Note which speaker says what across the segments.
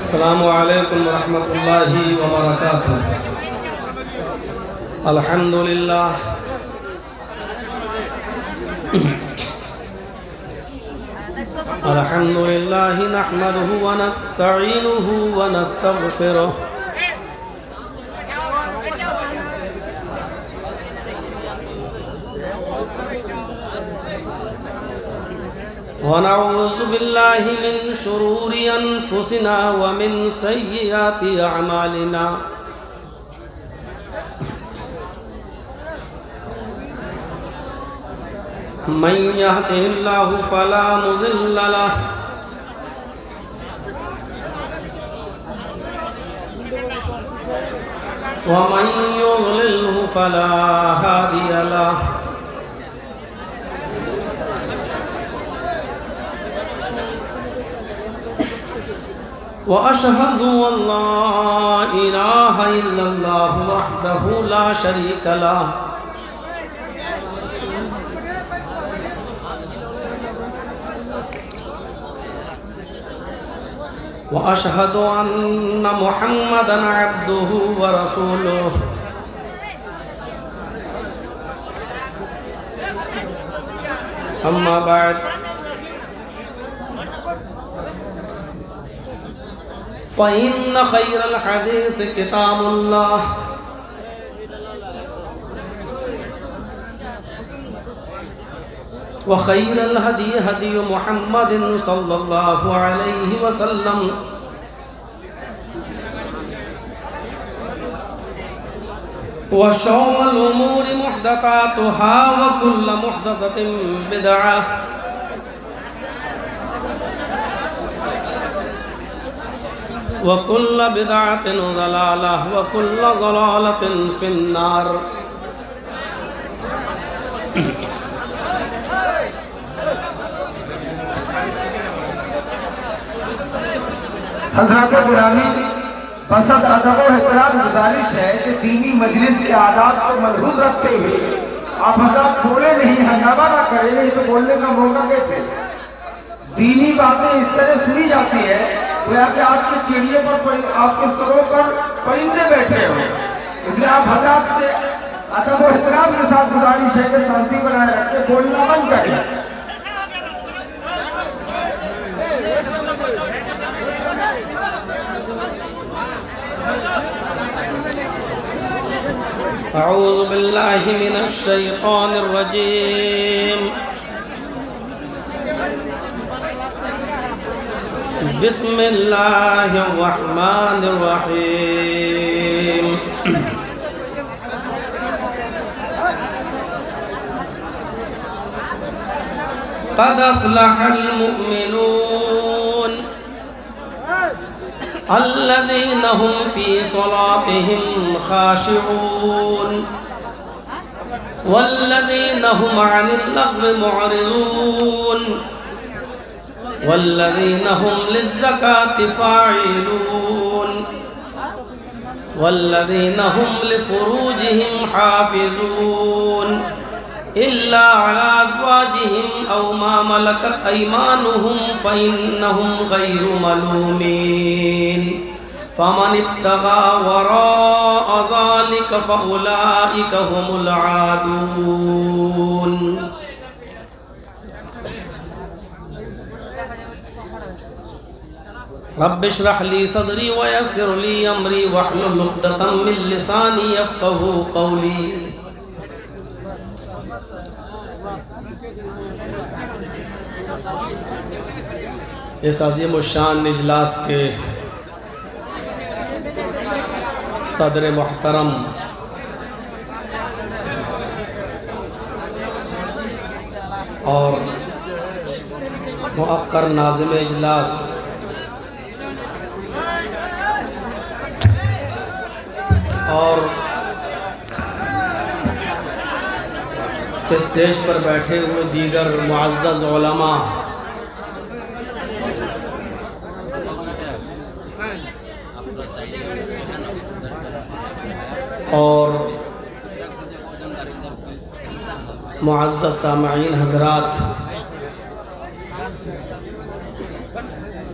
Speaker 1: السلام علیکم ورحمۃ اللہ وبرکاتہ۔ الحمدللہ الحمدللہ نحمدہ ونستعینہ ونستغفرہ ونعوذ باللہ من شرور انفسنا ومن سیئات اعمالنا من يهده الله فلا مضل له ومن يضلله فلا هادي له وأشهد أن لا إله إلا الله وحده لا شريك له وأشهد أن محمدًا عبده ورسوله أما بعد فإن خير الحديث كتاب الله وخير الهدي هدي محمد صلى الله عليه وسلم وشر الأمور محدثاتها وكل محدثة بدعة وكل بدعة ضلالة وكل ضلالة في النار۔
Speaker 2: حضرات گرامی، بسط ادب و احترام گزارش ہے کہ دینی مجلس کے عادات کو ملحوظ رکھتے ہوئے آپ حضرات بولے نہیں، ہنگامہ نہ کریں، نہیں تو بولنے کا موقع کیسے؟ دینی باتیں اس طرح سنی جاتی ہے گویا کہ آپ کے چڑیے پر آپ کے سروں پر پرندے بیٹھے ہو، اس لیے آپ حضرات سے ادب و احترام کے ساتھ گزارش ہے کہ شانتی بنائے رکھے، بولنا بند کریں۔
Speaker 1: اعوذ باللہ من الشیطان الرجیم، بسم اللہ الرحمن الرحیم۔ قد افلح المؤمنون الذين هم في صلاتهم خاشعون والذين هم عن اللغو معرضون والذين هم للزكاة فاعلون والذين هم لفروجهم حافظون إلا على أزواجهم أو ما ملكت أيمانهم فإنهم غير ملومين فمن ابتغى وراء ذلك فأولئك هم العادون۔ رب اشرح لي صدري ويسر لي أمري واحلل عقدة من لساني يفقهوا قولي۔ اس عظیم الشان اجلاس کے صدر محترم اور مؤقر ناظم اجلاس اور اسٹیج پر بیٹھے ہوئے دیگر معزز علماء اور معزز سامعین حضرات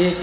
Speaker 1: 1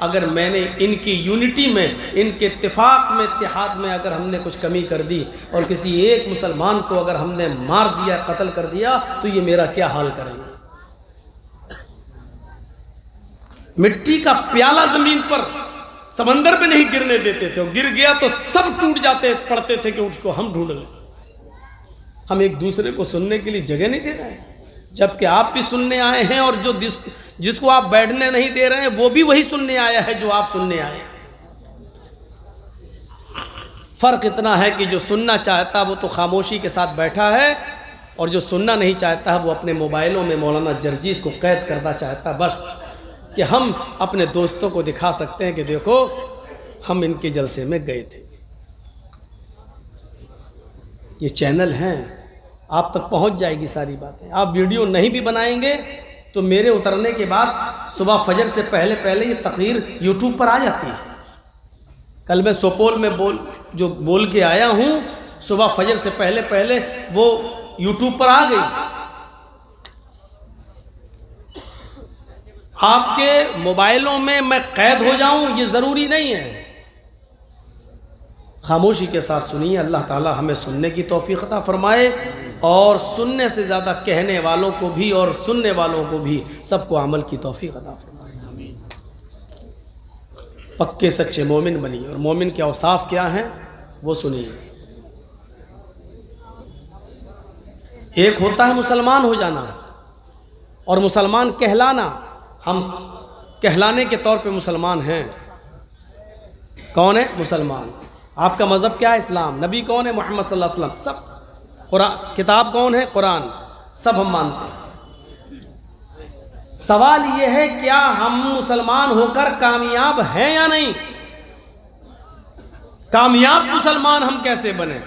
Speaker 1: اگر میں نے ان کی یونٹی میں، ان کے اتفاق میں، اتحاد میں اگر ہم نے کچھ کمی کر دی اور کسی ایک مسلمان کو اگر ہم نے مار دیا، قتل کر دیا، تو یہ میرا کیا حال کریں گے؟ مٹی کا پیالہ زمین پر سمندر پہ نہیں گرنے دیتے تھے، اور گر گیا تو سب ٹوٹ جاتے پڑتے تھے کہ اس کو ہم ڈھونڈ لیں۔ ہم ایک دوسرے کو سننے کے لیے جگہ نہیں دے رہے ہیں، جبکہ آپ بھی سننے آئے ہیں، اور جو جس کو آپ بیٹھنے نہیں دے رہے ہیں وہ بھی وہی سننے آیا ہے جو آپ سننے آئے۔ فرق اتنا ہے کہ جو سننا چاہتا وہ تو خاموشی کے ساتھ بیٹھا ہے، اور جو سننا نہیں چاہتا ہے وہ اپنے موبائلوں میں مولانا جرجیس کو قید کرنا چاہتا ہے، بس کہ ہم اپنے دوستوں کو دکھا سکتے ہیں کہ دیکھو ہم ان کے جلسے میں گئے تھے۔ یہ چینل ہیں، آپ تک پہنچ جائے گی ساری باتیں۔ آپ ویڈیو نہیں بھی بنائیں گے تو میرے اترنے کے بعد صبح فجر سے پہلے یہ تقریر یوٹیوب پر آ جاتی ہے۔ کل میں سپول میں بول کے آیا ہوں، صبح فجر سے پہلے وہ یوٹیوب پر آ گئی۔ آپ کے موبائلوں میں میں قید ہو جاؤں یہ ضروری نہیں ہے، خاموشی کے ساتھ سنیے۔ اللہ تعالی ہمیں سننے کی توفیق عطا فرمائے، اور سننے سے زیادہ کہنے والوں کو بھی اور سننے والوں کو بھی سب کو عمل کی توفیق عطا فرمائے۔ پکے سچے مومن بنیے، اور مومن کے اوصاف کیا ہیں وہ سنیے۔ ایک ہوتا ہے مسلمان ہو جانا اور مسلمان کہلانا۔ ہم کہلانے کے طور پہ مسلمان ہیں۔ کون ہے مسلمان؟ آپ کا مذہب کیا ہے؟ اسلام۔ نبی کون ہے؟ محمد صلی اللہ علیہ وسلم۔ سب قرآن، کتاب کون ہے؟ قرآن، سب ہم مانتے ہیں۔ سوال یہ ہے کیا ہم مسلمان ہو کر کامیاب ہیں یا نہیں؟ کامیاب مسلمان ہم کیسے بنیں،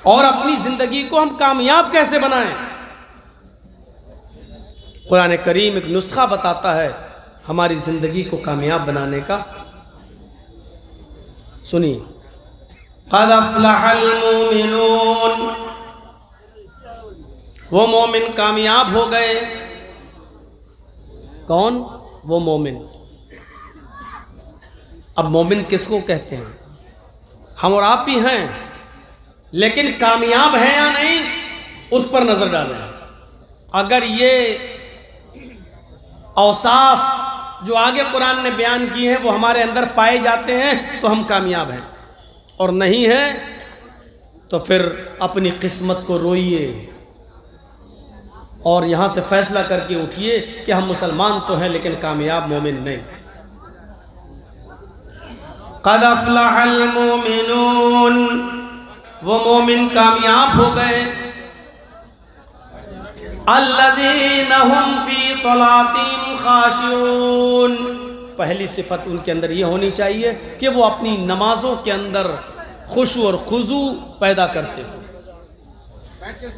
Speaker 1: اور اپنی زندگی کو ہم کامیاب کیسے بنائیں؟ قرآن کریم ایک نسخہ بتاتا ہے ہماری زندگی کو کامیاب بنانے کا۔ سنیے، قد افلح المومنون، وہ مومن کامیاب ہو گئے۔ کون؟ وہ مومن۔ اب مومن کس کو کہتے ہیں؟ ہم اور آپ بھی ہیں، لیکن کامیاب ہیں یا نہیں اس پر نظر ڈالیں۔ اگر یہ اوصاف جو آگے قرآن نے بیان کی ہیں وہ ہمارے اندر پائے جاتے ہیں تو ہم کامیاب ہیں، اور نہیں ہیں تو پھر اپنی قسمت کو روئیے اور یہاں سے فیصلہ کر کے اٹھیے کہ ہم مسلمان تو ہیں لیکن کامیاب مومن نہیں۔ قد افلح المومنون، وہ مومن کامیاب ہو گئے۔ الذین هم فی صلاتہم خاشعون، پہلی صفت ان کے اندر یہ ہونی چاہیے کہ وہ اپنی نمازوں کے اندر خشوع اور خضوع پیدا کرتے ہیں۔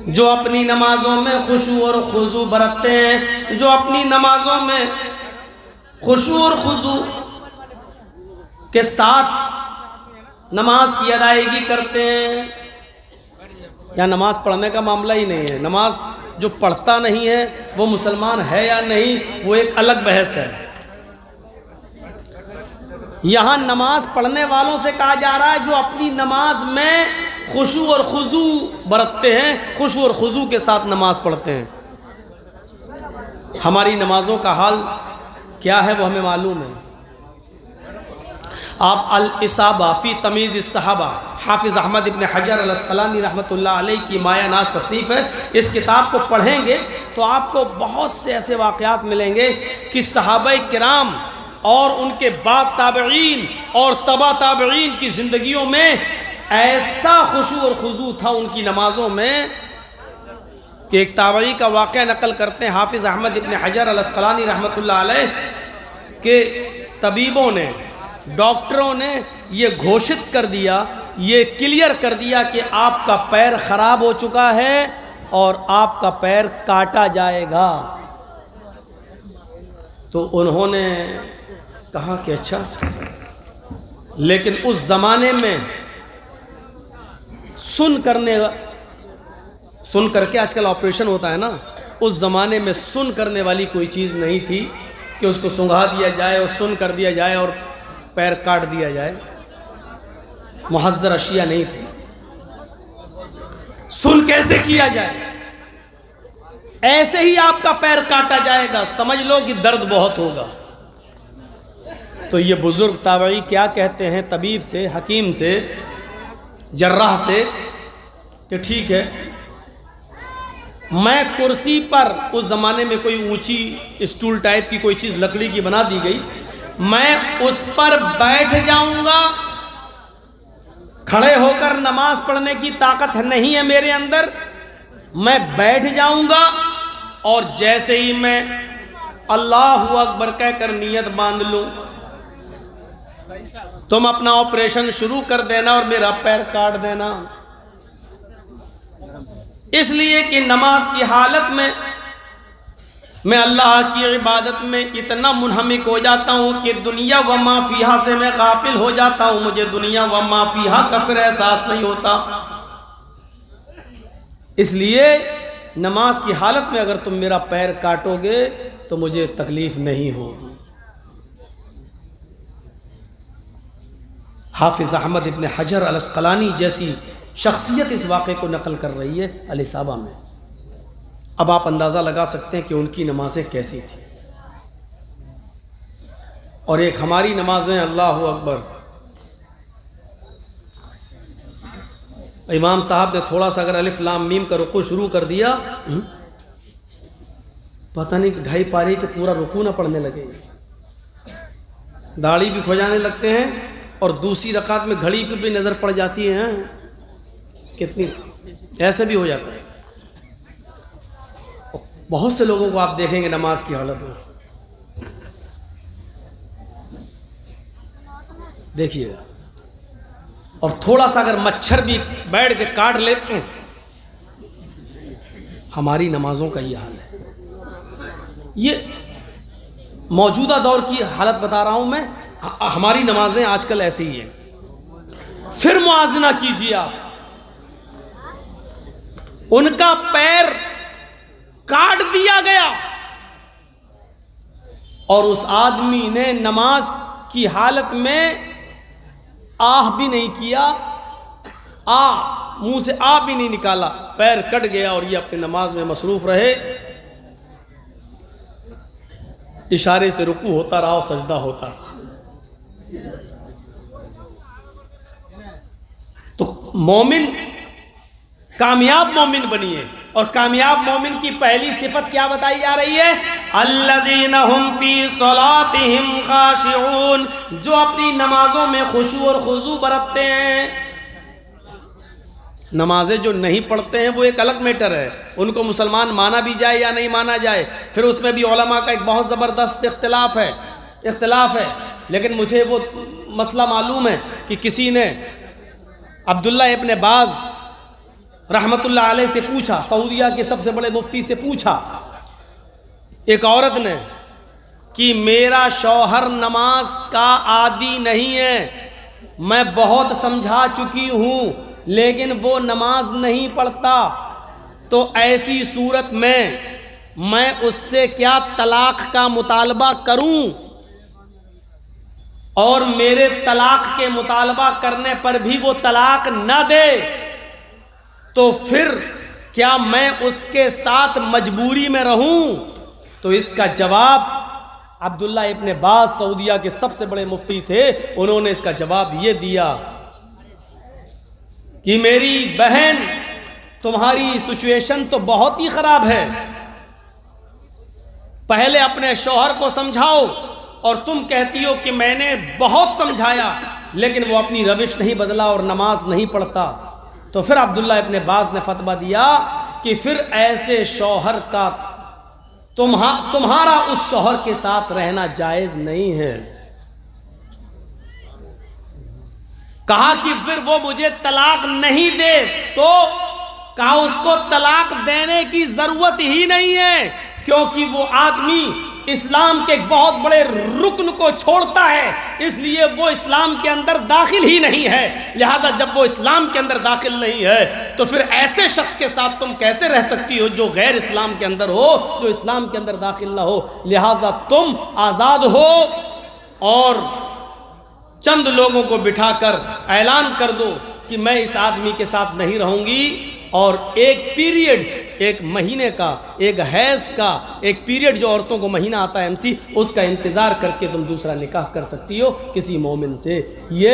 Speaker 1: جو اپنی نمازوں میں خشوع اور خضوع برتتے ہیں، جو اپنی نمازوں میں خشوع اور خضوع کے ساتھ نماز کی ادائیگی کرتے ہیں، یا نماز پڑھنے کا معاملہ ہی نہیں ہے، نماز جو پڑھتا نہیں ہے وہ مسلمان ہے یا نہیں وہ ایک الگ بحث ہے۔ یہاں نماز پڑھنے والوں سے کہا جا رہا ہے جو اپنی نماز میں خشوع اور خضوع برتتے ہیں، خشوع اور خضوع کے ساتھ نماز پڑھتے ہیں۔ ہماری نمازوں کا حال کیا ہے وہ ہمیں معلوم ہے۔ آپ الاصابہ فی تمیز الصحابہ، حافظ احمد ابن حجر العسقلانی رحمۃ اللہ علیہ کی مایہ ناز تصنیف ہے، اس کتاب کو پڑھیں گے تو آپ کو بہت سے ایسے واقعات ملیں گے کہ صحابہ کرام اور ان کے بعد تابعین اور تبع تابعین کی زندگیوں میں ایسا خشوع اور خضوع تھا ان کی نمازوں میں کہ ایک تابعی کا واقعہ نقل کرتے ہیں حافظ احمد ابن حجر العسقلانی رحمۃ اللہ علیہ کہ طبیبوں نے، ڈاکٹروں نے یہ گھوشت کر دیا، یہ کلیئر کر دیا کہ آپ کا پیر خراب ہو چکا ہے اور آپ کا پیر کاٹا جائے گا۔ تو انہوں نے کہا کہ اچھا، لیکن اس زمانے میں سن کر کے آج کل آپریشن ہوتا ہے نا، اس زمانے میں سن کرنے والی کوئی چیز نہیں تھی، کہ اس کو سنگھا دیا جائے اور سن کر دیا جائے اور پیر کاٹ دیا جائے، محذر اشیاء نہیں تھی۔ سن کیسے کیا جائے؟ ایسے ہی آپ کا پیر کاٹا جائے گا، سمجھ لو کہ درد بہت ہوگا۔ تو یہ بزرگ تابعی کیا کہتے ہیں طبیب سے، حکیم سے، جراح سے کہ ٹھیک ہے، میں کرسی پر، اس زمانے میں کوئی اونچی اسٹول ٹائپ کی کوئی چیز لکڑی کی بنا دی گئی، میں اس پر بیٹھ جاؤں گا، کھڑے ہو کر نماز پڑھنے کی طاقت نہیں ہے میرے اندر، میں بیٹھ جاؤں گا اور جیسے ہی میں اللہ اکبر کہہ کر نیت باندھ لوں، تم اپنا آپریشن شروع کر دینا اور میرا پیر کاٹ دینا۔ اس لیے کہ نماز کی حالت میں اللہ کی عبادت میں اتنا منہمک ہو جاتا ہوں کہ دنیا و ما فیہا سے میں غافل ہو جاتا ہوں، مجھے دنیا و ما فیہا کا پھر احساس نہیں ہوتا۔ اس لیے نماز کی حالت میں اگر تم میرا پیر کاٹو گے تو مجھے تکلیف نہیں ہوگی۔ حافظ احمد ابن حجر العسقلانی جیسی شخصیت اس واقعے کو نقل کر رہی ہے الاصابہ میں۔ اب آپ اندازہ لگا سکتے ہیں کہ ان کی نمازیں کیسی تھیں، اور ایک ہماری نمازیں، اللہ اکبر۔ امام صاحب نے تھوڑا سا اگر الف لام میم کا رکوع شروع کر دیا، پتہ نہیں 2.5 پاری کے پورا رکوع نہ پڑھنے لگے، داڑھی بھی کھو جانے لگتے ہیں، اور دوسری رکعت میں گھڑی پہ بھی نظر پڑ جاتی ہے، کتنی ایسے بھی ہو جاتا ہے۔ بہت سے لوگوں کو آپ دیکھیں گے نماز کی حالت میں، دیکھیے، اور تھوڑا سا اگر مچھر بھی بیٹھ کے کاٹ لیتے ہیں، ہماری نمازوں کا یہ حال ہے۔ یہ موجودہ دور کی حالت بتا رہا ہوں میں، ہماری نمازیں آج کل ایسے ہی ہیں۔ پھر موازنہ کیجیے آپ، ان کا پیر کاٹ دیا گیا اور اس آدمی نے نماز کی حالت میں آہ بھی نہیں کیا، منہ سے آہ بھی نہیں نکالا، پیر کٹ گیا اور یہ اپنی نماز میں مصروف رہے، اشارے سے رکوع ہوتا رہا اور سجدہ ہوتا رہا۔ تو مومن کامیاب مومن بنیے، اور کامیاب مومن کی پہلی صفت کیا بتائی جا رہی ہے؟ الذین ھم فی صلاتہم خاشعون، جو اپنی نمازوں میں خشوع اور خضوع برتتے ہیں۔ نمازیں جو نہیں پڑھتے ہیں وہ ایک الگ میٹر ہے، ان کو مسلمان مانا بھی جائے یا نہیں مانا جائے، پھر اس میں بھی علماء کا ایک بہت زبردست اختلاف ہے۔ لیکن مجھے وہ مسئلہ معلوم ہے کہ کسی نے عبداللہ ابن باز رحمت اللہ علیہ سے پوچھا، سعودیہ کے سب سے بڑے مفتی سے پوچھا، ایک عورت نے، کہ میرا شوہر نماز کا عادی نہیں ہے، میں بہت سمجھا چکی ہوں لیکن وہ نماز نہیں پڑھتا، تو ایسی صورت میں اس سے کیا طلاق کا مطالبہ کروں؟ اور میرے طلاق کے مطالبہ کرنے پر بھی وہ طلاق نہ دے تو پھر کیا میں اس کے ساتھ مجبوری میں رہوں؟ تو اس کا جواب، عبداللہ ابن باز سعودیہ کے سب سے بڑے مفتی تھے، انہوں نے اس کا جواب یہ دیا کہ میری بہن، تمہاری سچویشن تو بہت ہی خراب ہے، پہلے اپنے شوہر کو سمجھاؤ، اور تم کہتی ہو کہ میں نے بہت سمجھایا لیکن وہ اپنی روش نہیں بدلا اور نماز نہیں پڑھتا۔ تو پھر عبداللہ ابن باز نے فتویٰ دیا کہ پھر ایسے شوہر کا تمہارا اس شوہر کے ساتھ رہنا جائز نہیں ہے۔ کہا کہ پھر وہ مجھے طلاق نہیں دے، تو کہا اس کو طلاق دینے کی ضرورت ہی نہیں ہے، کیونکہ وہ آدمی اسلام کے ایک بہت بڑے رکن کو چھوڑتا ہے، اس لیے وہ اسلام کے اندر داخل ہی نہیں ہے۔ لہٰذا جب وہ اسلام کے اندر داخل نہیں ہے تو پھر ایسے شخص کے ساتھ تم کیسے رہ سکتی ہو جو غیر اسلام کے اندر ہو، جو اسلام کے اندر داخل نہ ہو؟ لہٰذا تم آزاد ہو اور چند لوگوں کو بٹھا کر اعلان کر دو کہ میں اس آدمی کے ساتھ نہیں رہوں گی، اور ایک پیریڈ، ایک مہینے کا، ایک حیض کا ایک پیریڈ جو عورتوں کو مہینہ آتا ہے MC، اس کا انتظار کر کے تم دوسرا نکاح کر سکتی ہو کسی مومن سے۔ یہ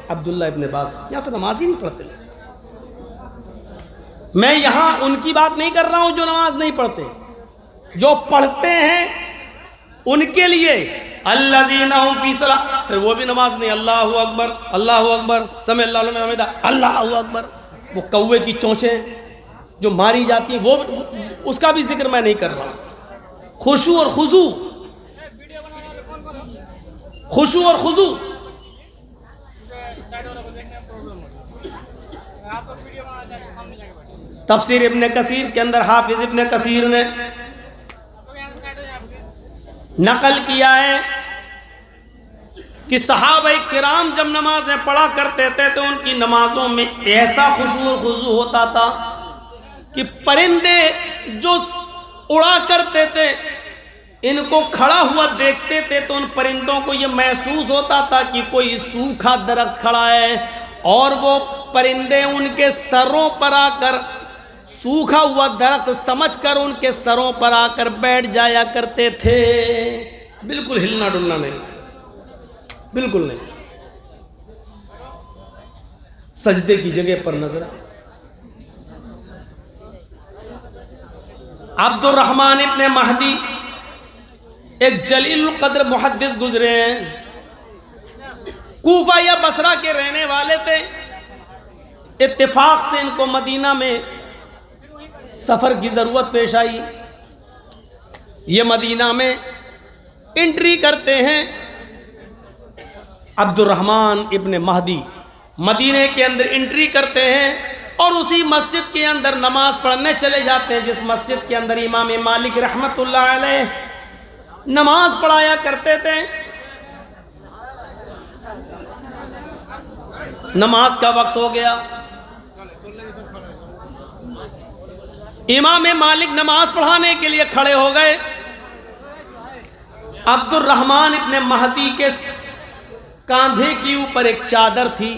Speaker 1: عبداللہ ابن عباس، یہاں تو نماز ہی نہیں پڑھتے۔ میں یہاں ان کی بات نہیں کر رہا ہوں جو نماز نہیں پڑھتے، جو پڑھتے ہیں ان کے لیے الذین هم فی صلاۃ، پھر وہ بھی نماز نہیں، اللہ اکبر اللہ اکبر سمع اللہ لمن حمدہ اللہ اکبر، وہ کوے کی چونچیں جو ماری جاتی ہیں، وہ اس کا بھی ذکر میں نہیں کر رہا ہوں۔ خشوع اور خضوع، خشوع اور خضوع، تفسیر ابن کثیر کے اندر حافظ ابن کثیر نے نقل کیا ہے کہ صحابہ کرام جب نمازیں پڑھا کرتے تھے تو ان کی نمازوں میں ایسا خشوع و خضوع ہوتا تھا کہ پرندے جو اڑا کرتے تھے ان کو کھڑا ہوا دیکھتے تھے تو ان پرندوں کو یہ محسوس ہوتا تھا کہ کوئی سوکھا درخت کھڑا ہے، اور وہ پرندے ان کے سروں پر آ کر سوکھا ہوا درخت سمجھ کر ان کے سروں پر آ کر بیٹھ جایا کرتے تھے۔ بالکل ہلنا ڈلنا نہیں، بالکل نہیں، سجدے کی جگہ پر نظر۔ عبد الرحمن ابن مہدی ایک جلیل القدر محدث گزرے ہیں، کوفہ یا بصرہ کے رہنے والے تھے۔ اتفاق سے ان کو مدینہ میں سفر کی ضرورت پیش آئی، یہ مدینہ میں انٹری کرتے ہیں۔ عبد الرحمن ابن مہدی مدینہ کے اندر انٹری کرتے ہیں اور اسی مسجد کے اندر نماز پڑھنے چلے جاتے ہیں جس مسجد کے اندر امام مالک رحمت اللہ علیہ نماز پڑھایا کرتے تھے۔ نماز کا وقت ہو گیا، امام مالک نماز پڑھانے کے لیے کھڑے ہو گئے۔ عبد الرحمن ابن مہدی کے کاندھے کے اوپر ایک چادر تھی،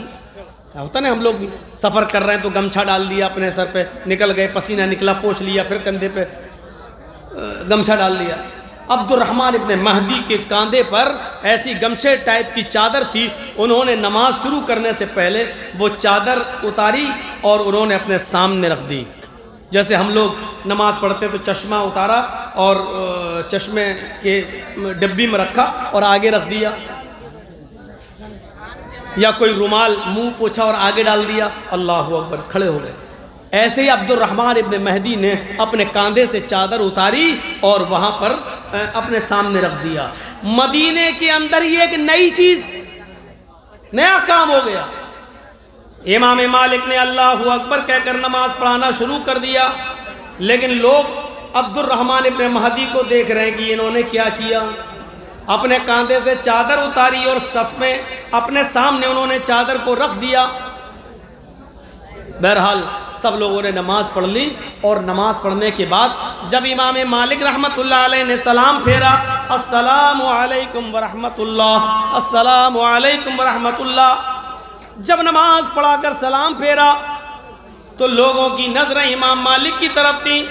Speaker 1: ہوتا نا ہم لوگ بھی سفر کر رہے ہیں تو گمچھا ڈال دیا اپنے سر پہ، نکل گئے، پسینہ نکلا پوچھ لیا، پھر کندھے پہ گمچھا ڈال لیا۔ عبد الرحمن ابن مہدی کے کاندھے پر ایسی گمچھے ٹائپ کی چادر تھی، انہوں نے نماز شروع کرنے سے پہلے وہ چادر اتاری اور انہوں نے اپنے سامنے رکھ دی۔ جیسے ہم لوگ نماز پڑھتے تو چشمہ اتارا اور چشمے کے ڈبی میں رکھا اور آگے رکھ دیا، یا کوئی رومال منہ پوچھا اور آگے ڈال دیا، اللہ اکبر، کھڑے ہو گئے۔ ایسے ہی عبد الرحمن ابن مہدی نے اپنے کاندھے سے چادر اتاری اور وہاں پر اپنے سامنے رکھ دیا۔ مدینے کے اندر یہ ایک نئی چیز، نیا کام ہو گیا۔ امام مالک نے اللہ اکبر کہہ کر نماز پڑھانا شروع کر دیا، لیکن لوگ عبد الرحمن ابن مہدی کو دیکھ رہے ہیں کہ انہوں نے کیا کیا۔ اپنے کاندھے سے چادر اتاری اور صف میں اپنے سامنے انہوں نے چادر کو رکھ دیا۔ بہرحال سب لوگوں نے نماز پڑھ لی، اور نماز پڑھنے کے بعد جب امام مالک رحمت اللہ علیہ نے سلام پھیرا، السلام علیکم ورحمت اللہ، السلام علیکم ورحمت اللہ، جب نماز پڑھا کر سلام پھیرا تو لوگوں کی نظریں امام مالک کی طرف تھیں۔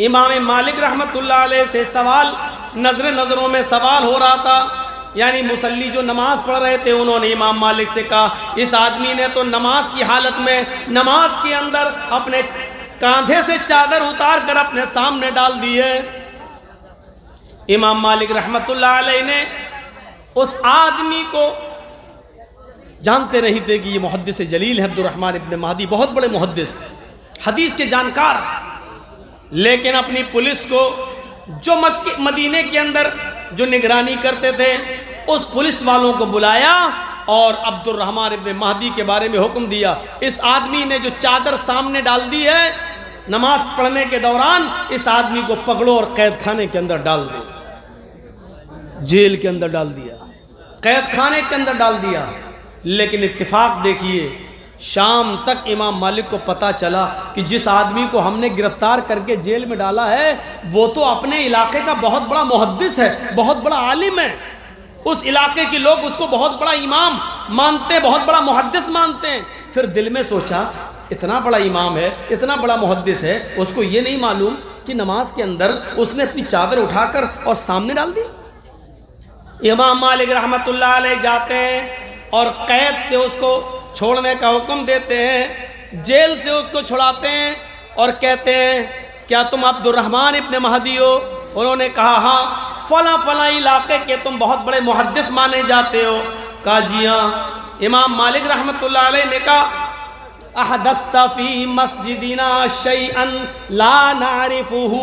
Speaker 1: امام مالک رحمت اللہ علیہ سے سوال، نظروں میں سوال ہو رہا تھا، یعنی مصلی جو نماز پڑھ رہے تھے انہوں نے امام مالک سے کہا اس آدمی نے تو نماز کی حالت میں نماز کے اندر اپنے کاندھے سے چادر اتار کر اپنے سامنے ڈال دی ہے۔ امام مالک رحمت اللہ علیہ نے اس آدمی کو، جانتے نہیں تھے کہ یہ محدث جلیل ہے عبد الرحمن ابن مہدی، بہت بڑے محدث، حدیث کے جانکار، لیکن اپنی پولیس کو جو مدینے کے اندر جو نگرانی کرتے تھے اس پولیس والوں کو بلایا اور عبد الرحمن ابن مہدی کے بارے میں حکم دیا، اس آدمی نے جو چادر سامنے ڈال دی ہے نماز پڑھنے کے دوران، اس آدمی کو پکڑو اور قید خانے کے اندر ڈال دو۔ جیل کے اندر ڈال دیا، قید خانے کے اندر ڈال دیا. لیکن اتفاق دیکھیے، شام تک امام مالک کو پتا چلا کہ جس آدمی کو ہم نے گرفتار کر کے جیل میں ڈالا ہے وہ تو اپنے علاقے کا بہت بڑا محدث ہے، بہت بڑا عالم ہے. اس علاقے کے لوگ اس کو بہت بڑا امام مانتے ہیں، بہت بڑا محدث مانتے ہیں. پھر دل میں سوچا اتنا بڑا امام ہے، اتنا بڑا محدث ہے، اس کو یہ نہیں معلوم کہ نماز کے اندر اس نے اپنی چادر اٹھا کر اور سامنے ڈال دی. امام مالک رحمۃ اللہ علیہ جاتے ہیں اور قید سے اس کو چھوڑنے کا حکم دیتے ہیں، جیل سے اس کو چھڑاتے ہیں اور کہتے ہیں کیا تم عبد الرحمن ابن مہدی ہو؟ انہوں نے کہا ہاں. فلاں فلاں علاقے کے تم بہت بڑے محدث مانے جاتے ہو؟ کہا جی ہاں. امام مالک رحمۃ اللہ علیہ نے کہا احدثت فی مسجدنا شیئا لا نعرفہ،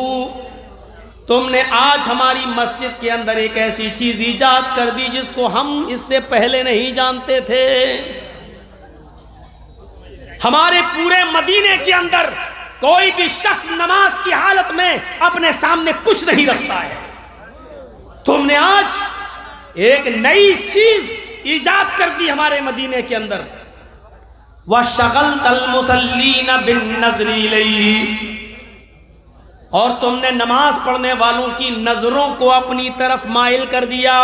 Speaker 1: تم نے آج ہماری مسجد کے اندر ایک ایسی چیز ایجاد کر دی جس کو ہم اس سے پہلے نہیں جانتے تھے. ہمارے پورے مدینے کے اندر کوئی بھی شخص نماز کی حالت میں اپنے سامنے کچھ نہیں رکھتا ہے، تم نے آج ایک نئی چیز ایجاد کر دی ہمارے مدینے کے اندر. وَشَغَلْتَ الْمُصَلِّينَ بِالنَّظْرِ إِلَيْهِ، اور تم نے نماز پڑھنے والوں کی نظروں کو اپنی طرف مائل کر دیا.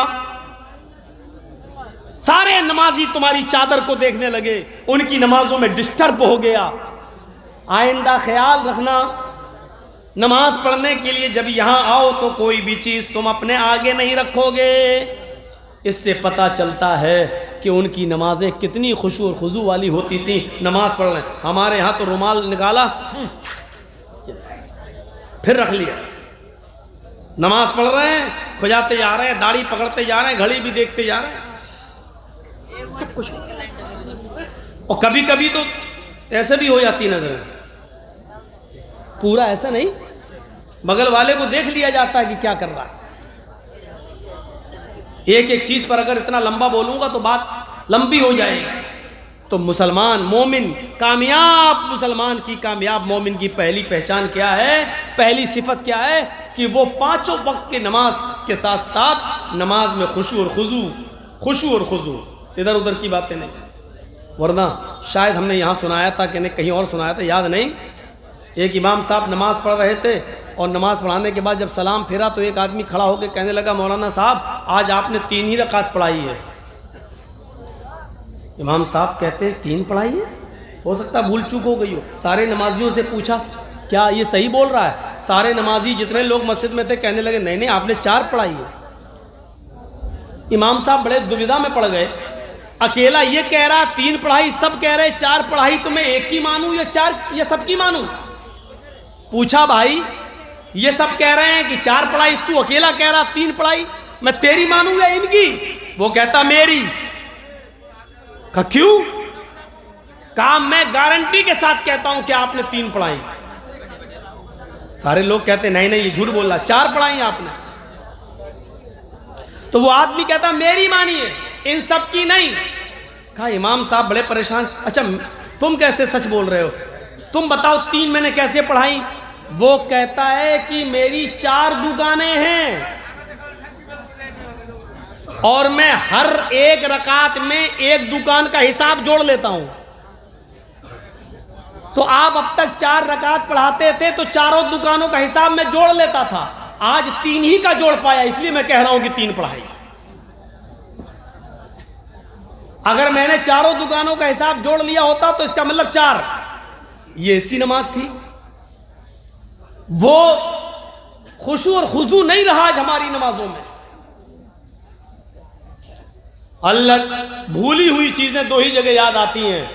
Speaker 1: سارے نمازی تمہاری چادر کو دیکھنے لگے، ان کی نمازوں میں ڈسٹرب ہو گیا. آئندہ خیال رکھنا، نماز پڑھنے کے لیے جب یہاں آؤ تو کوئی بھی چیز تم اپنے آگے نہیں رکھو گے. اس سے پتہ چلتا ہے کہ ان کی نمازیں کتنی خشوع اور خضوع والی ہوتی تھیں. نماز پڑھ رہے ہیں، ہمارے ہاں تو رومال نکالا پھر رکھ لیا. نماز پڑھ رہے ہیں، کھجاتے جا رہے ہیں، داڑھی پکڑتے جا رہے ہیں، گھڑی بھی دیکھتے جا رہے ہیں، سب کچھ. اور کبھی کبھی تو ایسے بھی ہو جاتی نظر، پورا ایسا نہیں، بغل والے کو دیکھ لیا جاتا ہے کہ کیا کر رہا ہے. ایک ایک چیز پر اگر اتنا لمبا بولوں گا تو بات لمبی ہو جائے گی. تو مسلمان مومن، کامیاب مسلمان کی، کامیاب مومن کی پہلی پہچان کیا ہے، پہلی صفت کیا ہے کہ وہ پانچوں وقت کے نماز کے ساتھ ساتھ نماز میں خشوع اور خضوع، خشوع اور خضوع، ادھر ادھر کی باتیں نہیں. ورنہ شاید ہم نے یہاں سنایا تھا کہ نہیں کہیں اور سنایا تھا، یاد نہیں. ایک امام صاحب نماز پڑھ رہے تھے اور نماز پڑھانے کے بعد جب سلام پھیرا تو ایک آدمی کھڑا ہو کے کہنے لگا مولانا صاحب آج آپ نے 3 ہی رکعت پڑھائی ہے. امام صاحب کہتے 3 پڑھائی ہے؟ ہو سکتا بھول چوک ہو گئی ہو. سارے نمازیوں سے پوچھا کیا یہ صحیح بول رہا ہے؟ سارے نمازی جتنے لوگ مسجد میں تھے کہنے لگے نہیں نہیں آپ نے 4 پڑھائی ہے. امام صاحب بڑے دویدھا میں پڑ گئے. اکیلا یہ کہہ رہا 3 پڑھائی، سب کہہ رہے 4 پڑھائی، تو میں ایک کی مانوں یا 4 یا سب کی مانوں؟ پوچھا بھائی یہ سب کہہ رہے ہیں کہ 4 پڑھائی، تو اکیلا کہہ رہا 3 پڑھائی، میں تیری مانوں یا ان کی؟ وہ کہتا میری. کہا کیوں؟ کہا میں گارنٹی کے ساتھ کہتا ہوں کہ آپ نے 3 پڑھائی. سارے لوگ کہتے نہیں نہیں یہ جھوٹ بول رہا، 4 پڑھائی آپ نے. تو وہ آدمی کہتا میری مانیے، ان سب کی نہیں. کہا امام صاحب بڑے پریشان، اچھا تم کیسے سچ بول رہے ہو، تم بتاؤ 3 میں نے کیسے پڑھائی؟ وہ کہتا ہے کہ میری 4 دکانیں ہیں اور میں ہر ایک رکعت میں ایک دکان کا حساب جوڑ لیتا ہوں. تو آپ اب تک 4 رکعت پڑھاتے تھے تو چاروں دکانوں کا حساب میں جوڑ لیتا تھا، آج 3 ہی کا جوڑ پایا، اس لیے میں کہہ رہا ہوں کہ 3 پڑھائی. اگر میں نے چاروں دکانوں کا حساب جوڑ لیا ہوتا تو اس کا مطلب 4. یہ اس کی نماز تھی. وہ خشوع اور خضوع نہیں رہا آج ہماری نمازوں میں. اللہ بھولی ہوئی چیزیں 2 ہی جگہ یاد آتی ہیں.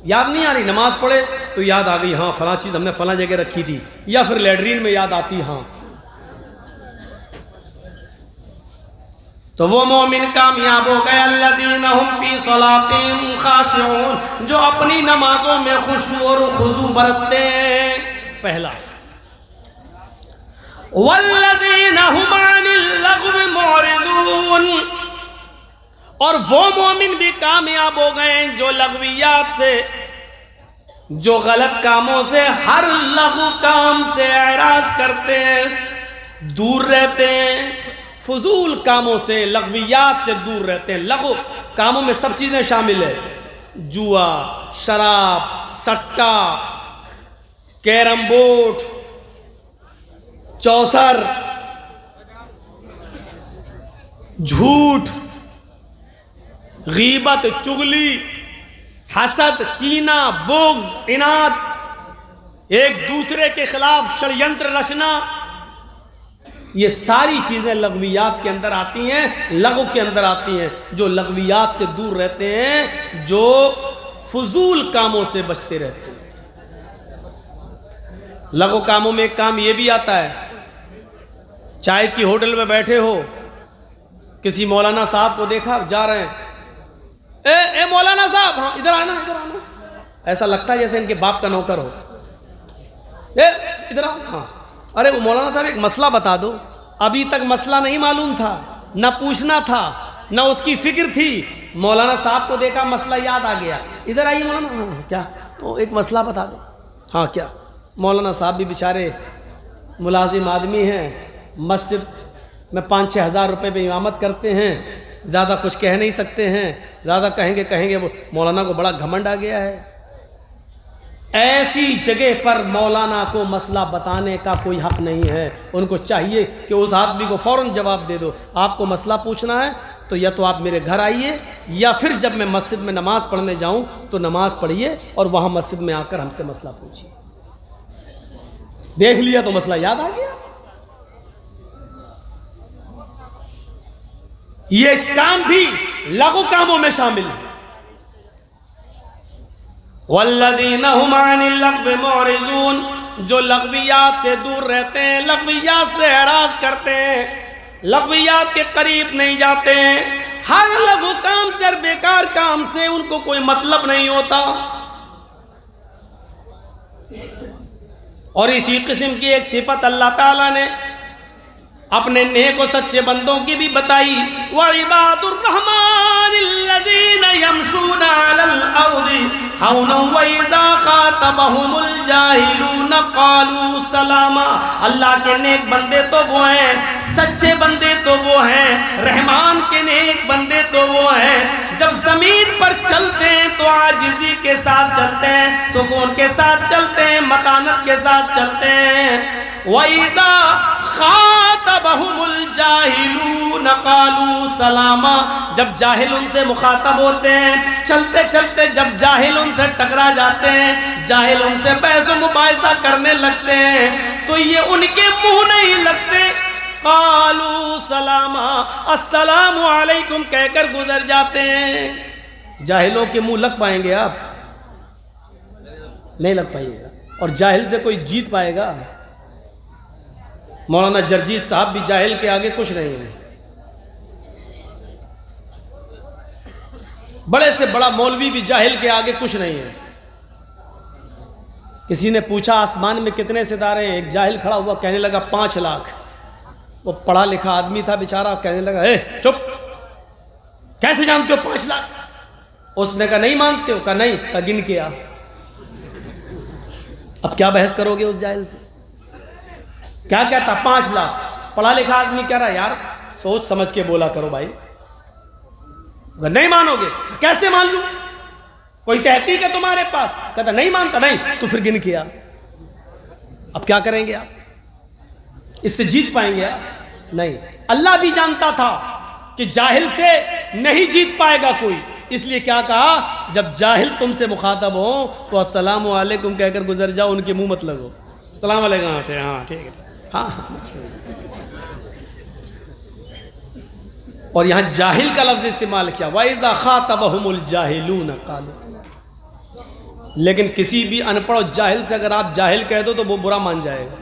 Speaker 1: یاد نہیں آ رہی، نماز پڑھے تو یاد آ گئی ہاں فلاں چیز ہم نے فلاں جگہ رکھی تھی، یا پھر لیٹرین میں یاد آتی ہاں. تو وہ مومن کامیاب ہو گئے الذین هم فی صلاتہم خاشعون، جو اپنی نمازوں میں خشوع اور خضوع برتتے ہیں. پہلا والذین هم عن اللغو معرضون، اور وہ مومن بھی کامیاب ہو گئے جو لغویات سے، جو غلط کاموں سے، ہر لغو کام سے اعراض کرتے ہیں، دور رہتے ہیں. فضول کاموں سے، لغویات سے دور رہتے ہیں. لغو کاموں میں سب چیزیں شامل ہیں، جوا، شراب، سٹا، کیرم بورڈ، چوسر، جھوٹ، غیبت، چغلی، حسد، کینہ، بغض، عناد، ایک دوسرے کے خلاف ષڑینتر رچنا، یہ ساری چیزیں لغویات کے اندر آتی ہیں، لغو کے اندر آتی ہیں. جو لغویات سے دور رہتے ہیں، جو فضول کاموں سے بچتے رہتے ہیں. لغو کاموں میں ایک کام یہ بھی آتا ہے، چائے کی ہوٹل میں بیٹھے ہو، کسی مولانا صاحب کو دیکھا جا رہے ہیں، اے مولانا صاحب، ہاں ادھر آنا ادھر آنا. ایسا لگتا ہے جیسے ان کے باپ کا نوکر ہو. ادھر آؤ. ہاں ارے وہ مولانا صاحب ایک مسئلہ بتا دو. ابھی تک مسئلہ نہیں معلوم تھا، نہ پوچھنا تھا، نہ اس کی فکر تھی. مولانا صاحب کو دیکھا، مسئلہ یاد آ گیا. ادھر آئیے مولانا. ہاں کیا؟ تو ایک مسئلہ بتا دو. ہاں کیا؟ مولانا صاحب بھی بیچارے ملازم آدمی ہیں، مسجد میں 5-6 ہزار روپے پہ امامت کرتے ہیں، زیادہ کچھ کہہ نہیں سکتے ہیں. زیادہ کہیں گے وہ مولانا کو بڑا گھمنڈ آ گیا ہے. ایسی جگہ پر مولانا کو مسئلہ بتانے کا کوئی حق نہیں ہے. ان کو چاہیے کہ اس آدمی کو فوراً جواب دے دو. آپ کو مسئلہ پوچھنا ہے تو یا تو آپ میرے گھر آئیے، یا پھر جب میں مسجد میں نماز پڑھنے جاؤں تو نماز پڑھیے اور وہاں مسجد میں آ کر ہم سے مسئلہ پوچھیے. دیکھ لیا تو مسئلہ یاد آ گیا. یہ کام بھی لغو کاموں میں شامل ہے. والذین هم عن اللغو معرضون، جو لغویات سے دور رہتے ہیں، لغویات سے اعراض کرتے ہیں، لغویات کے قریب نہیں جاتے ہیں. ہر لغو کام سے، ہر بیکار کام سے ان کو کوئی مطلب نہیں ہوتا. اور اسی قسم کی ایک صفت اللہ تعالیٰ نے اپنے نیک و سچے بندوں کی بھی بتائی. وَعِبَادُ الرَّحْمَنِ الَّذِينَ يَمْشُونَ عَلَى الْأَرْضِ هَوْنًا وَإِذَا خَاطَبَهُمُ الْجَاهِلُونَ قَالُوا سَلَامًا. اللہ کے نیک بندے تو وہ ہیں، سچے بندے تو وہ ہیں، رحمان کے نیک بندے تو وہ ہیں، جب زمین پر چلتے ہیں تو عاجزی کے ساتھ چلتے ہیں، سکون کے ساتھ چلتے ہیں، متانت کے ساتھ چلتے ہیں. وَإِذَا خَاطَبَهُمُ الْجَاهِلُونَ قَالُوا سَلَامًا. جب جاہل ان سے مخاطب ہوتے ہیں، چلتے چلتے جب جاہل ان سے ٹکرا جاتے ہیں، جاہل ان سے بحث و مباحثہ کرنے لگتے ہیں، تو یہ ان کے منہ نہیں لگتے. قَالُوا سَلَامًا، السلام علیکم کہہ کر گزر جاتے ہیں. جاہلوں کے منہ لگ پائیں گے آپ؟ نہیں لگ پائیے گا. اور جاہل سے کوئی جیت پائے گا؟ مولانا جرجیت صاحب بھی جاہل کے آگے کچھ نہیں ہے. بڑے سے بڑا مولوی بھی جاہل کے آگے کچھ نہیں ہے. کسی نے پوچھا آسمان میں کتنے ستارے ہیں؟ ایک جاہل کھڑا ہوا کہنے لگا 5 لاکھ. وہ پڑھا لکھا آدمی تھا بیچارہ، کہنے لگا اے چپ، کیسے جانتے ہو 5 لاکھ؟ اس نے کہا نہیں مانتے ہو؟ کہا نہیں. کہا گن کے آ. اب کیا بحث کرو گے اس جاہل سے؟ کیا کہتا 5 لاکھ؟ پڑھا لکھا آدمی کہہ رہا یار سوچ سمجھ کے بولا کرو بھائی. نہیں مانو گے؟ کیسے مان لوں؟ کوئی تحقیق ہے تمہارے پاس؟ کہتا نہیں مانتا. نہیں تو پھر گن کیا. اب کیا کریں گے آپ؟ اس سے جیت پائیں گے آپ؟ نہیں. اللہ بھی جانتا تھا کہ جاہل سے نہیں جیت پائے گا کوئی، اس لیے کیا کہا؟ جب جاہل تم سے مخاطب ہو تو السلام علیکم کہہ کر گزر جاؤ، ان کے منہ مت لگو. السلام علیکم. ہاں ٹھیک ہے. ہاں. اور یہاں جاہل کا لفظ استعمال کیا، وَإِذَا خَاطَبَهُمُ الْجَاهِلُونَ قَالُوا سَلَامًا. لیکن کسی بھی ان پڑھ جاہل سے اگر آپ جاہل کہہ دو تو وہ برا مان جائے گا.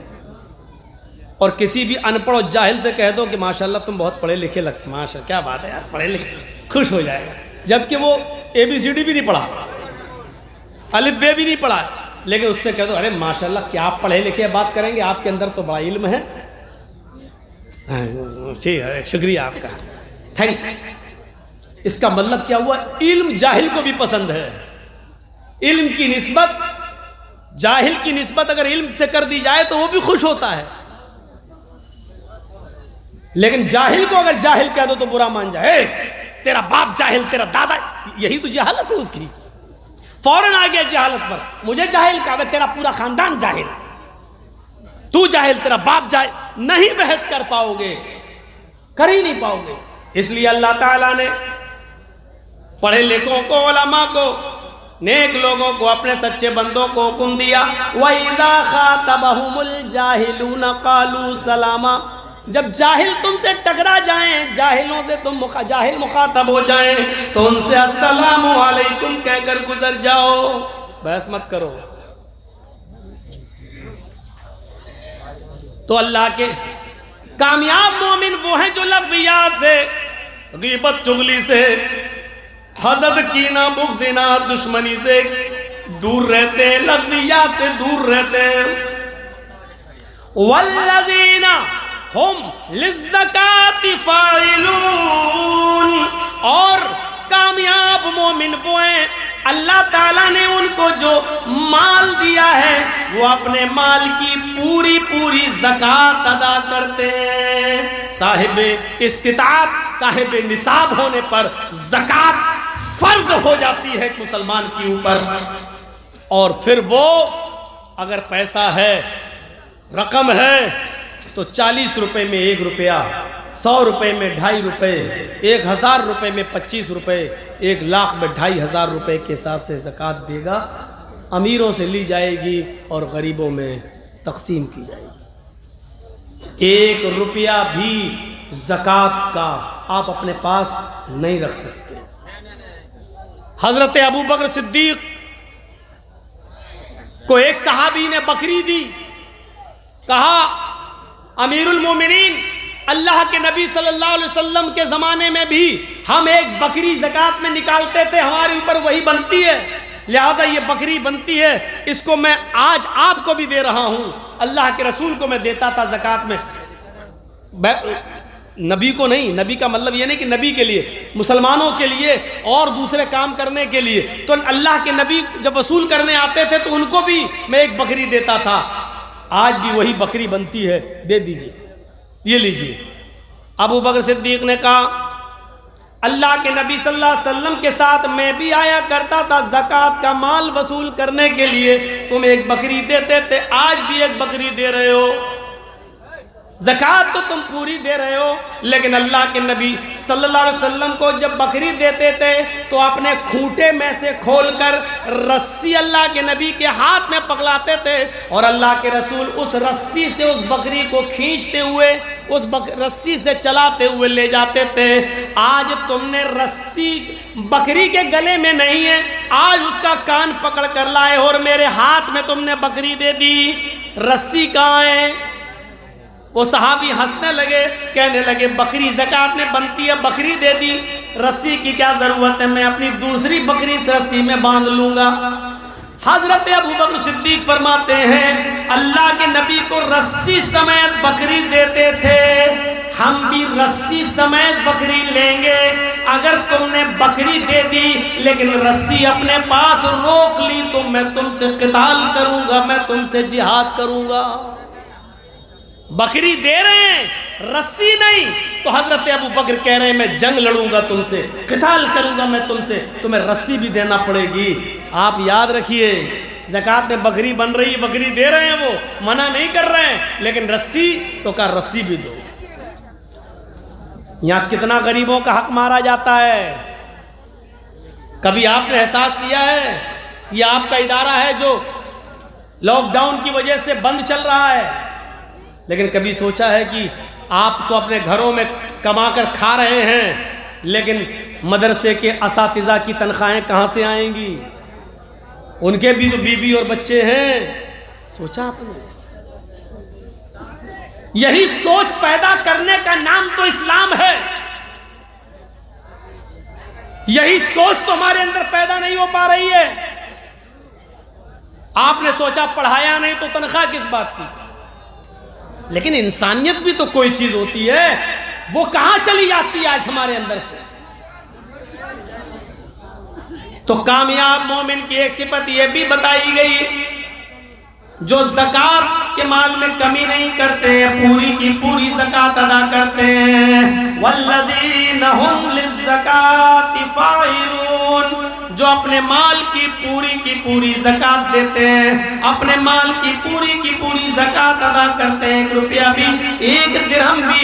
Speaker 1: اور کسی بھی ان پڑھ جاہل سے کہہ دو کہ ماشاءاللہ تم بہت پڑھے لکھے لگتے، ماشاءاللہ کیا بات ہے یار پڑھے لکھے، خوش ہو جائے گا. جبکہ وہ ABCD بھی نہیں پڑھا، الف ب بھی نہیں پڑھا ہے، لیکن اس سے کہہ دو ارے ماشاءاللہ کیا آپ پڑھے لکھے، بات کریں گے آپ کے اندر تو بڑا علم ہے. ٹھیک ہے شکریہ آپ کا، تھینکس. اس کا مطلب کیا ہوا؟ علم جاہل کو بھی پسند ہے. علم کی نسبت، جاہل کی نسبت اگر علم سے کر دی جائے تو وہ بھی خوش ہوتا ہے. لیکن جاہل کو اگر جاہل کہہ دو تو برا مان جائے، تیرا باپ جاہل، تیرا دادا، یہی تو جہالت ہے اس کی، فوراً آ گیا جہالت پر. مجھے جاہل کہا، تیرا پورا خاندان جاہل، تو جاہل، تیرا باپ جاہل. نہیں بحث کر پاؤ گے، کر ہی نہیں پاؤ گے. اس لیے اللہ تعالیٰ نے پڑھے لکھوں کو، علماء کو، نیک لوگوں کو، اپنے سچے بندوں کو حکم دیا وَإِذَا خَاطَبَهُمُ الْجَاهِلُونَ قَالُوا سَلَامًا. جب جاہل تم سے ٹکرا جائیں، جاہلوں سے تم جاہل مخاطب ہو جائیں تو ان سے السلام علیکم کہہ کر گزر جاؤ، بحث مت کرو. تو اللہ کے کامیاب مومن وہ ہیں جو لغویات سے، غیبت چغلی سے، حسد کینہ بغض اناد دشمنی سے دور رہتے ہیں، لغویات سے دور رہتے ہیں. والذین ہم للزکاۃ فاعلون، اور کامیاب مومن وہ ہیں اللہ تعالیٰ نے ان کو جو مال دیا ہے وہ اپنے مال کی پوری پوری زکوٰۃ ادا کرتے ہیں. صاحب استطاعت، صاحب نصاب ہونے پر زکوٰۃ فرض ہو جاتی ہے ایک مسلمان کے اوپر. اور پھر وہ اگر پیسہ ہے، رقم ہے، تو 40 روپے میں 1 روپیہ، 100 روپے میں 2.5 روپے، 1000 روپے میں 25 روپے، 1 لاکھ میں 2500 روپے کے حساب سے زکوٰۃ دے گا. امیروں سے لی جائے گی اور غریبوں میں تقسیم کی جائے گی. 1 روپیہ بھی زکوٰۃ کا آپ اپنے پاس نہیں رکھ سکتے. حضرت ابو بکر صدیق کو ایک صحابی نے بکری دی، کہا امیر المومنین، اللہ کے نبی صلی اللہ علیہ وسلم کے زمانے میں بھی ہم ایک بکری زکوٰۃ میں نکالتے تھے، ہمارے اوپر وہی بنتی ہے، لہذا یہ بکری بنتی ہے، اس کو میں آج آپ کو بھی دے رہا ہوں. اللہ کے رسول کو میں دیتا تھا زکوٰۃ میں، نبی کو نہیں. نبی کا مطلب یہ نہیں کہ نبی کے لیے، مسلمانوں کے لیے اور دوسرے کام کرنے کے لیے. تو اللہ کے نبی جب وصول کرنے آتے تھے تو ان کو بھی میں ایک بکری دیتا تھا. آج بھی وہی بکری بنتی ہے، دے دیجئے، یہ لیجئے. ابو بکر صدیق نے کہا اللہ کے نبی صلی اللہ علیہ وسلم کے ساتھ میں بھی آیا کرتا تھا زکوٰۃ کا مال وصول کرنے کے لیے، تم ایک بکری دیتے تھے، آج بھی ایک بکری دے رہے ہو. زکوٰۃ تو تم پوری دے رہے ہو، لیکن اللہ کے نبی صلی اللہ علیہ وسلم کو جب بکری دیتے تھے تو اپنے کھوٹے میں سے کھول کر رسی اللہ کے نبی کے ہاتھ میں پکڑاتے تھے، اور اللہ کے رسول اس رسی سے اس بکری کو کھینچتے ہوئے، اس رسی سے چلاتے ہوئے لے جاتے تھے. آج تم نے رسی بکری کے گلے میں نہیں ہے، آج اس کا کان پکڑ کر لائے اور میرے ہاتھ میں تم نے بکری دے دی، رسی کہاں ہے؟ وہ صحابی ہنسنے لگے، کہنے لگے بکری زکوٰۃ میں بنتی ہے، بکری دے دی، رسی کی کیا ضرورت ہے، میں اپنی دوسری بکری اس رسی میں باندھ لوں گا. حضرت ابو بکر صدیق فرماتے ہیں اللہ کے نبی کو رسی سمیت بکری دیتے تھے، ہم بھی رسی سمیت بکری لیں گے. اگر تم نے بکری دے دی لیکن رسی اپنے پاس روک لی تو میں تم سے قتال کروں گا، میں تم سے جہاد کروں گا. بکری دے رہے ہیں، رسی نہیں، تو حضرت ابو بکر کہہ رہے ہیں میں جنگ لڑوں گا تم سے، قتال کروں گا میں تم سے، تمہیں رسی بھی دینا پڑے گی. آپ یاد رکھیے زکوٰۃ میں بکری بن رہی، بکری دے رہے ہیں، وہ منع نہیں کر رہے ہیں، لیکن رسی تو کہا رسی بھی دو. یہاں کتنا غریبوں کا حق مارا جاتا ہے. کبھی آپ نے احساس کیا ہے یہ آپ کا ادارہ ہے جو لاک ڈاؤن کی وجہ سے بند چل رہا ہے، لیکن کبھی سوچا ہے کہ آپ تو اپنے گھروں میں کما کر کھا رہے ہیں، لیکن مدرسے کے اساتذہ کی تنخواہیں کہاں سے آئیں گی؟ ان کے بھی تو بیوی اور بچے ہیں. سوچا آپ نے؟ یہی سوچ پیدا کرنے کا نام تو اسلام ہے. یہی سوچ تو ہمارے اندر پیدا نہیں ہو پا رہی ہے. آپ نے سوچا پڑھایا نہیں تو تنخواہ کس بات کی؟ لیکن انسانیت بھی تو کوئی چیز ہوتی ہے، وہ کہاں چلی جاتی ہے آج ہمارے اندر سے؟ تو کامیاب مومن کی ایک صفت یہ بھی بتائی گئی جو زکات کے مال میں کمی نہیں کرتے، پوری کی پوری زکات ادا کرتے ہیں۔ والذین هم للزکاۃ فاعلون، جو اپنے مال کی پوری زکات دیتے ہیں، اپنے مال کی پوری زکات ادا کرتے ہیں۔ 1 روپیہ بھی، 1 درہم بھی،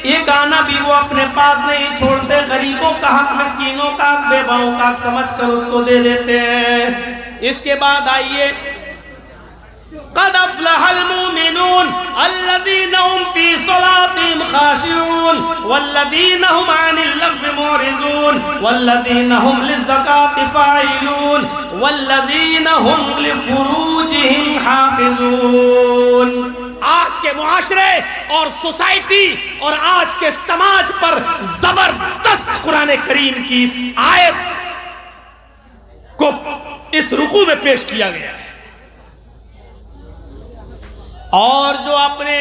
Speaker 1: ایک آنا بھی وہ اپنے پاس نہیں چھوڑتے، غریبوں کا حق، مسکینوں کا حق، بیواؤں کا حق سمجھ کر اس کو دے دیتے ہیں۔ اس کے بعد آئیے، قد افلح المؤمنون الذين هم في صلاتهم خاشعون والذين هم عن اللغو معرضون والذين هم للزكاة فاعلون والذين هم لفروجهم حافظون۔ آج کے معاشرے اور سوسائٹی اور آج کے سماج پر زبردست قرآن کریم کی اس آیت کو اس رکوع میں پیش کیا گیا ہے۔ اور جو اپنے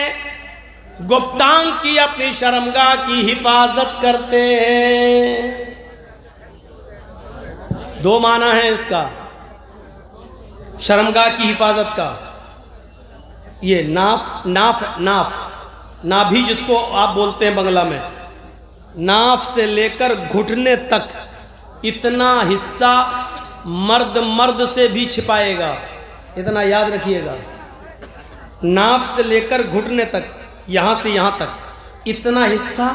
Speaker 1: گپتانگ کی، اپنی شرمگاہ کی حفاظت کرتے ہیں، 2 معنی ہے اس کا، شرمگاہ کی حفاظت کا۔ یہ نابھی جس کو آپ بولتے ہیں بنگلہ میں، ناف سے لے کر گھٹنے تک اتنا حصہ مرد سے بھی چھپائے گا، اتنا یاد رکھیے گا۔ ناف سے لے کر گھٹنے تک، یہاں سے یہاں تک اتنا حصہ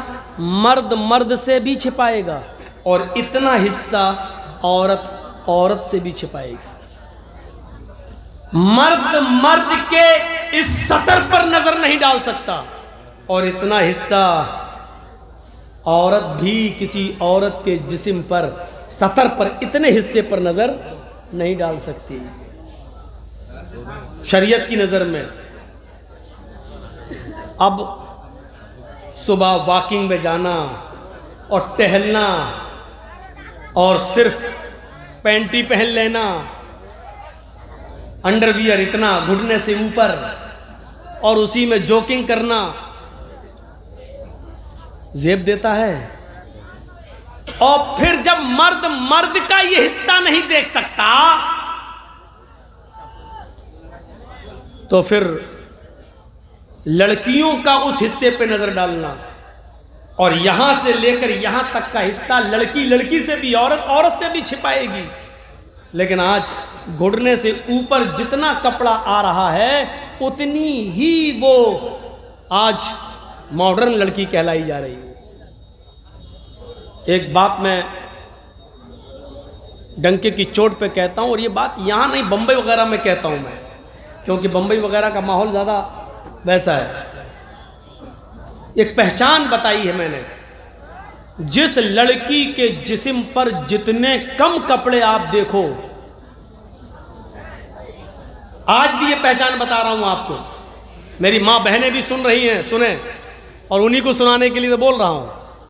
Speaker 1: مرد سے بھی چھپائے گا، اور اتنا حصہ عورت سے بھی چھپائے گی۔ مرد کے اس سطر پر نظر نہیں ڈال سکتا، اور اتنا حصہ عورت بھی کسی عورت کے جسم پر، سطر پر، اتنے حصے پر نظر نہیں ڈال سکتی شریعت کی نظر میں۔ اب صبح واکنگ میں جانا اور ٹہلنا اور صرف پینٹی پہن لینا، انڈر ویئر اتنا گھٹنے سے اوپر، اور اسی میں جوکنگ کرنا زیب دیتا ہے۔ اور پھر جب مرد کا یہ حصہ نہیں دیکھ سکتا تو پھر لڑکیوں کا اس حصے پہ نظر ڈالنا، اور یہاں سے لے کر یہاں تک کا حصہ لڑکی سے بھی، عورت سے بھی چھپائے گی۔ لیکن آج گھٹنے سے اوپر جتنا کپڑا آ رہا ہے اتنی ہی وہ آج ماڈرن لڑکی کہلائی جا رہی ہے۔ ایک بات میں ڈنکے کی چوٹ پہ کہتا ہوں، اور یہ بات یہاں نہیں، بمبئی وغیرہ میں کہتا ہوں میں، کیونکہ بمبئی وغیرہ کا ماحول زیادہ ویسا ہے۔ ایک پہچان بتائی ہے میں نے، جس لڑکی کے جسم پر جتنے کم کپڑے آپ دیکھو، آج بھی یہ پہچان بتا رہا ہوں آپ کو، میری ماں بہنیں بھی سن رہی ہیں، سنیں، اور انہی کو سنانے کے لیے بول رہا ہوں۔